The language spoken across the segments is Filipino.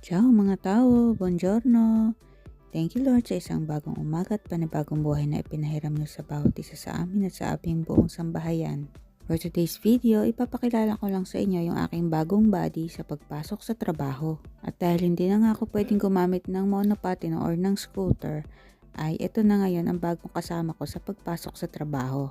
Ciao mga tao, buongiorno. Thank you Lord sa isang bagong umaga at panibagong buhay na ipinahiram niyo sa bawat isa sa amin at sa aming buong sambahayan. For today's video, ipapakilala ko lang sa inyo yung aking bagong body sa pagpasok sa trabaho. At dahil hindi na nga ako pwedeng gumamit ng monopattino or ng scooter, ay ito na ngayon ang bagong kasama ko sa pagpasok sa trabaho.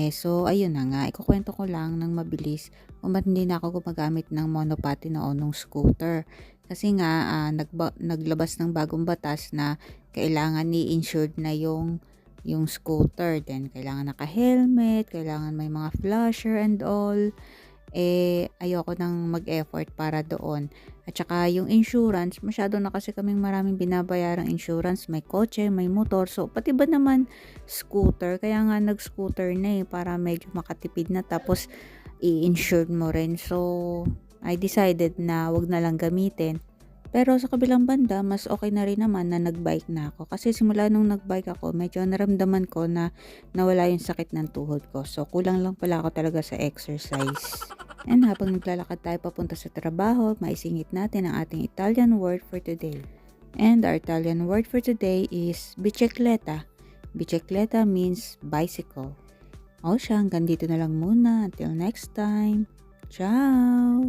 So ayun na nga, ikukuwento ko lang ng mabilis kung ba't hindi na ako gumagamit ng monopattino o nung scooter. Kasi nga, naglabas ng bagong batas na kailangan i-insured na yung scooter. Then, kailangan naka-helmet, kailangan may mga flasher and all. Ayoko nang mag-effort para doon. At saka yung insurance, masyado na kasi kaming maraming binabayarang insurance, may kotse, may motor, so pati ba naman scooter, kaya nga nag-scooter na para medyo makatipid na tapos i-insured mo rin. So, I decided na wag na lang gamitin. Pero sa kabilang banda, mas okay na rin naman na nag-bike na ako. Kasi simula nung nag-bike ako, medyo naramdaman ko na nawala yung sakit ng tuhod ko. So, kulang lang pala ako talaga sa exercise. And habang naglalakad tayo papunta sa trabaho, maisingit natin ang ating Italian word for today. And our Italian word for today is bicicletta. Bicicletta means bicycle. O siya, hanggang dito na lang muna. Until next time. Ciao!